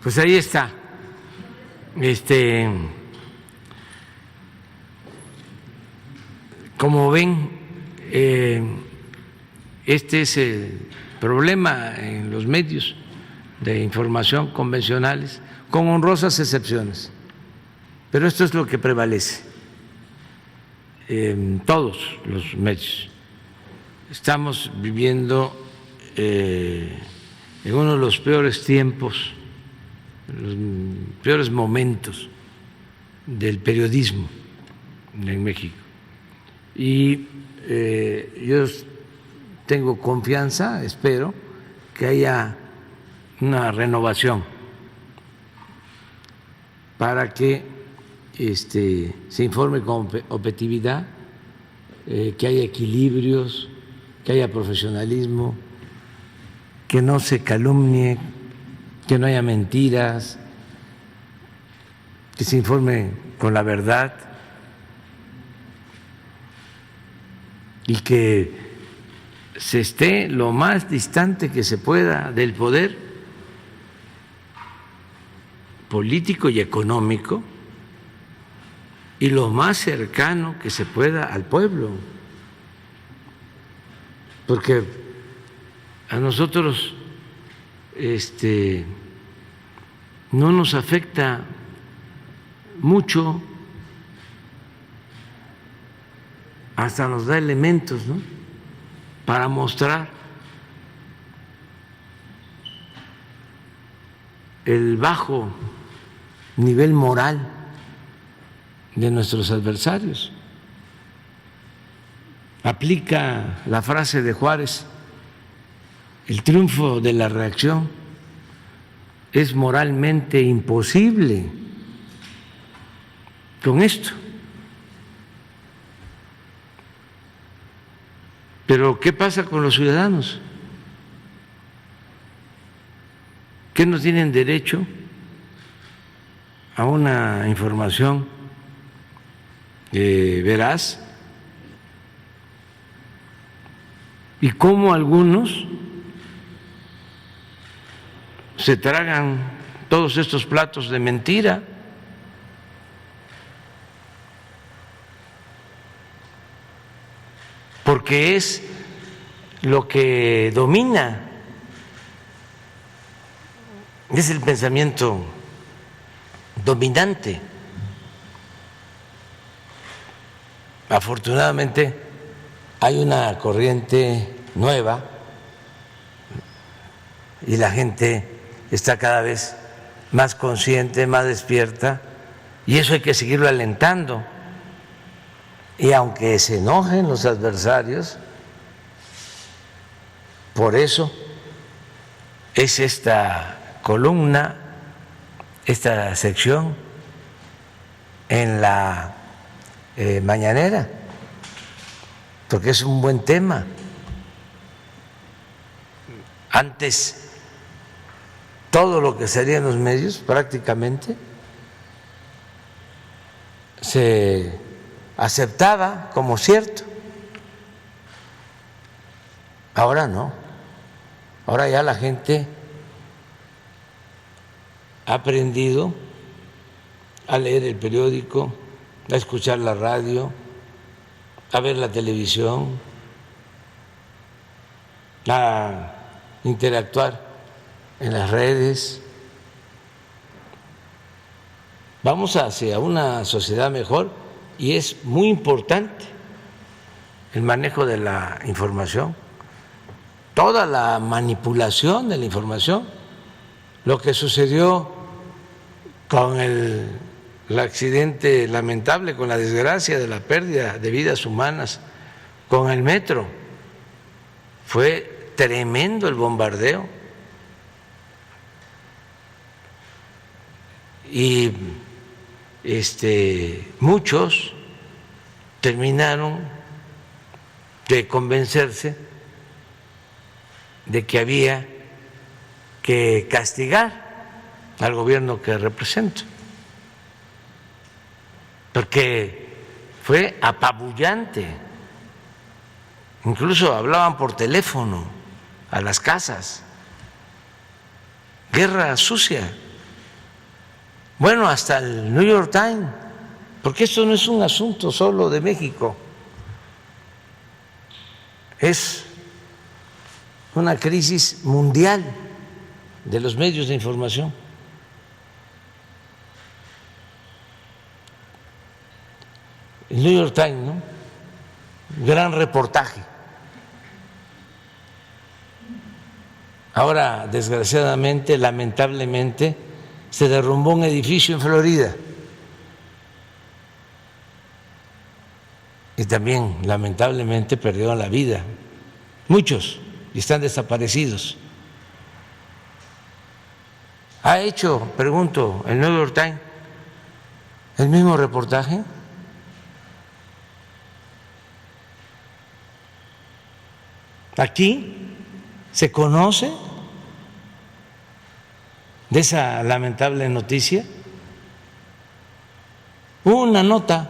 Pues ahí está. Como ven, este es el problema en los medios de información convencionales, con honrosas excepciones, pero esto es lo que prevalece en todos los medios. Estamos viviendo en uno de los peores tiempos, los peores momentos del periodismo en México. Y yo tengo confianza, espero que haya una renovación para que se informe con objetividad, que haya equilibrios, que haya profesionalismo, que no se calumnie, que no haya mentiras, que se informe con la verdad y que se esté lo más distante que se pueda del poder político y económico y lo más cercano que se pueda al pueblo, porque a nosotros no nos afecta mucho, hasta nos da elementos, ¿no?, para mostrar el bajo nivel moral de nuestros adversarios. Aplica la frase de Juárez: el triunfo de la reacción es moralmente imposible. Con esto. Pero ¿qué pasa con los ciudadanos? ¿Qué no tienen derecho a una información veraz? ¿Y cómo algunos se tragan todos estos platos de mentira? Porque es lo que domina, es el pensamiento dominante. Afortunadamente hay una corriente nueva y la gente está cada vez más consciente, más despierta, y eso hay que seguirlo alentando. Y aunque se enojen los adversarios, por eso es esta columna, esta sección en la mañanera, porque es un buen tema. Antes, todo lo que salía en los medios prácticamente se aceptaba como cierto. Ahora no. Ahora ya la gente ha aprendido a leer el periódico, a escuchar la radio, a ver la televisión, a interactuar en las redes. Vamos hacia una sociedad mejor. Y es muy importante el manejo de la información, toda la manipulación de la información, lo que sucedió con el accidente lamentable, con la desgracia de la pérdida de vidas humanas con el metro. Fue tremendo el bombardeo y muchos terminaron de convencerse de que había que castigar al gobierno que represento, porque fue apabullante. Incluso hablaban por teléfono a las casas. Guerra sucia. Bueno, hasta el New York Times, porque esto no es un asunto solo de México, es una crisis mundial de los medios de información. El New York Times, ¿no? Gran reportaje. Ahora, desgraciadamente, lamentablemente, se derrumbó un edificio en Florida. Y también, lamentablemente, perdieron la vida muchos y están desaparecidos. ¿Ha hecho, pregunto, el New York Times el mismo reportaje? Aquí se conoce de esa lamentable noticia. Hubo una nota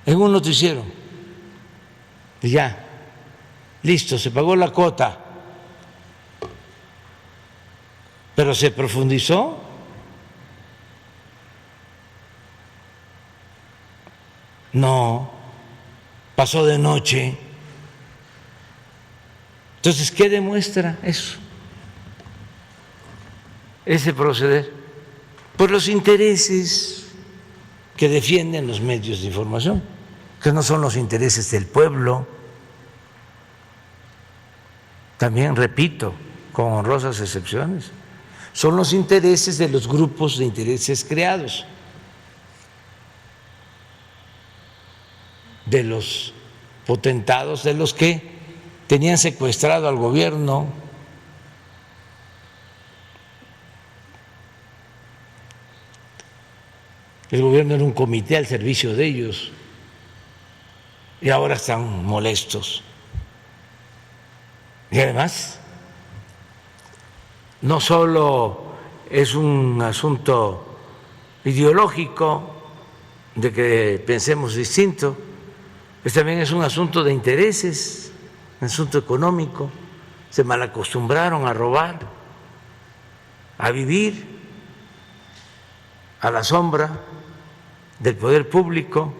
en un noticiero y ya, listo, se pagó la cuota, pero se profundizó. No, pasó de noche. Entonces, ¿qué demuestra eso? Ese proceder, por los intereses que defienden los medios de información, que no son los intereses del pueblo. También, repito, con honrosas excepciones, son los intereses de los grupos de intereses creados, de los potentados, de los que tenían secuestrado al gobierno. El gobierno era un comité al servicio de ellos y ahora están molestos. Y además, no solo es un asunto ideológico de que pensemos distinto, pues también es un asunto de intereses, un asunto económico. Se malacostumbraron a robar, a vivir a la sombra del poder público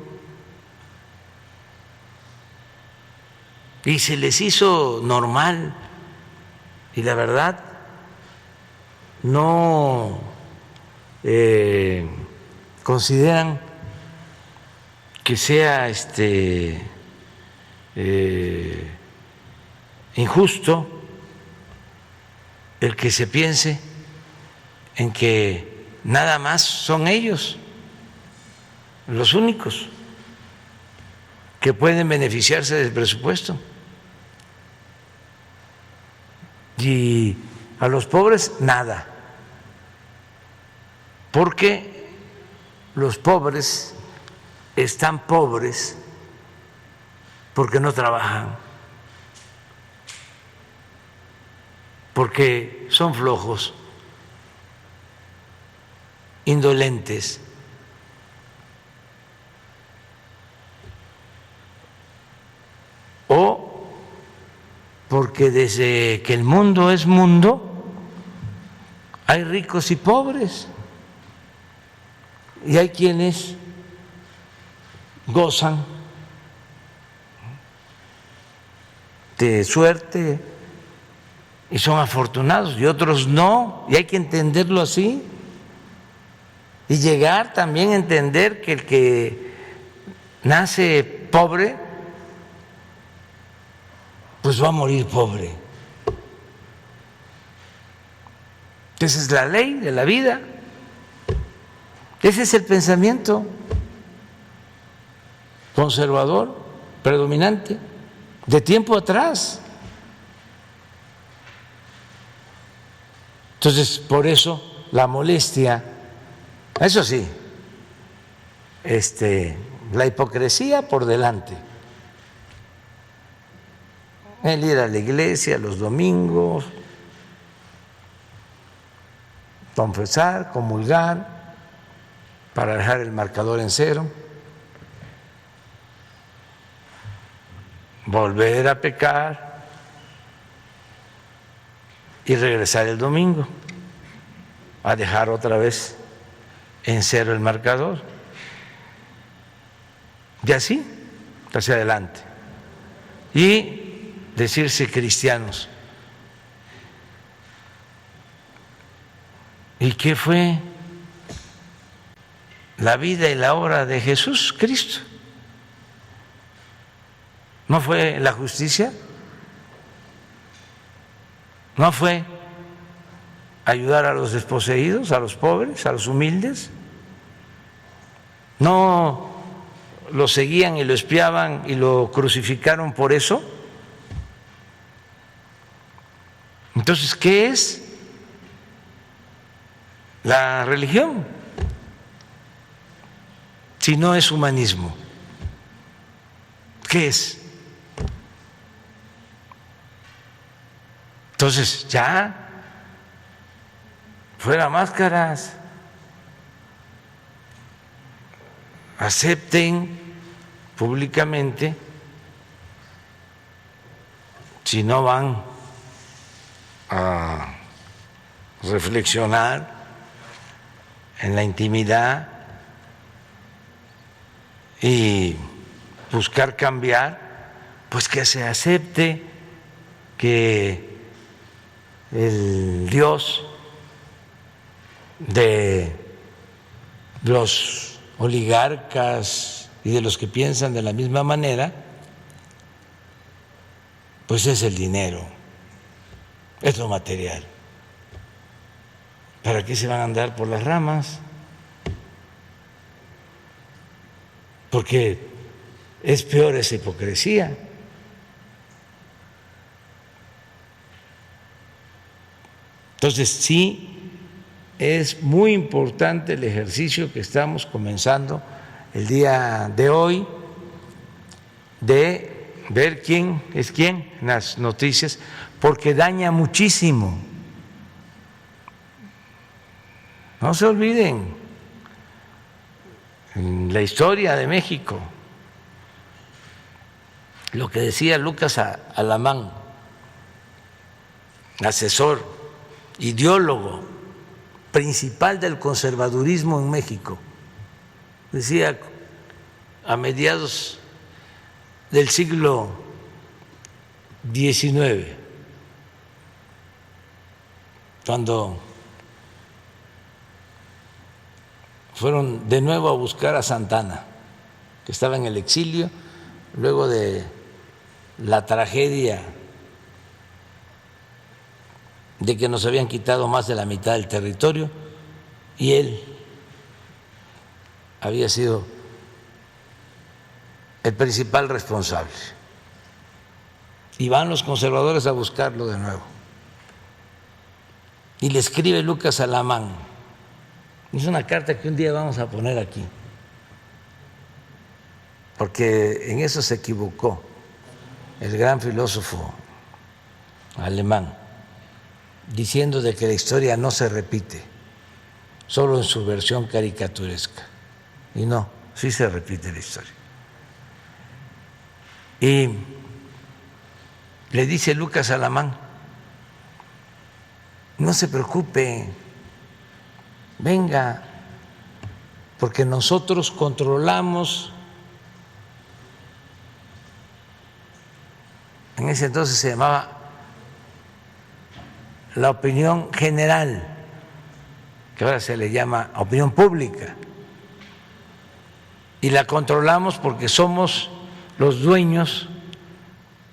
y se les hizo normal, y la verdad no consideran que sea injusto el que se piense en que nada más son ellos los únicos que pueden beneficiarse del presupuesto y a los pobres nada, porque los pobres están pobres porque no trabajan, porque son flojos, indolentes, o porque desde que el mundo es mundo hay ricos y pobres, y hay quienes gozan de suerte y son afortunados y otros no, y hay que entenderlo así y llegar también a entender que el que nace pobre pues va a morir pobre. Esa es la ley de la vida, ese es el pensamiento conservador predominante de tiempo atrás. Entonces, por eso la molestia, eso sí, la hipocresía por delante, el ir a la iglesia los domingos, confesar, comulgar, para dejar el marcador en cero, volver a pecar y regresar el domingo a dejar otra vez en cero el marcador. Y así, hacia adelante. Y decirse cristianos. ¿Y qué fue la vida y la obra de Jesús Cristo? ¿No fue la justicia? ¿No fue ayudar a los desposeídos, a los pobres, a los humildes? ¿No lo seguían y lo espiaban y lo crucificaron por eso? Entonces, ¿qué es la religión si no es humanismo? ¿Qué es? Entonces, ya, fuera máscaras, acepten públicamente, si no van a reflexionar en la intimidad y buscar cambiar, pues que se acepte que el Dios de los oligarcas y de los que piensan de la misma manera, pues es el dinero, es lo material. ¿Para qué se van a andar por las ramas? Porque es peor esa hipocresía. Entonces, sí, es muy importante el ejercicio que estamos comenzando el día de hoy de ver quién es quién en las noticias, porque daña muchísimo. No se olviden, en la historia de México, lo que decía Lucas Alamán, asesor, ideólogo principal del conservadurismo en México, decía a mediados del siglo XIX, cuando fueron de nuevo a buscar a Santana, que estaba en el exilio luego de la tragedia de que nos habían quitado más de la mitad del territorio y él había sido el principal responsable. Y van los conservadores a buscarlo de nuevo. Y le escribe Lucas Alamán. Es una carta que un día vamos a poner aquí, porque en eso se equivocó el gran filósofo alemán, diciendo de que la historia no se repite, solo en su versión caricaturesca. Y no, sí se repite la historia. Y le dice Lucas Alamán, no se preocupe, venga, porque nosotros controlamos, en ese entonces se llamaba la opinión general, que ahora se le llama opinión pública, y la controlamos porque somos los dueños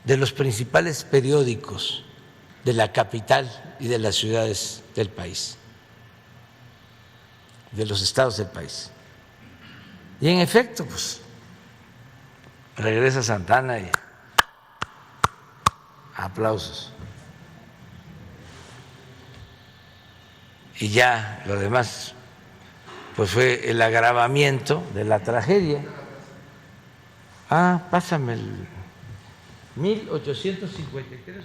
de los principales periódicos de la capital y de las ciudades del país, de los estados del país. Y en efecto, pues regresa Santana y aplausos. Y ya lo demás pues fue el agravamiento de la tragedia. Pásame el 1853.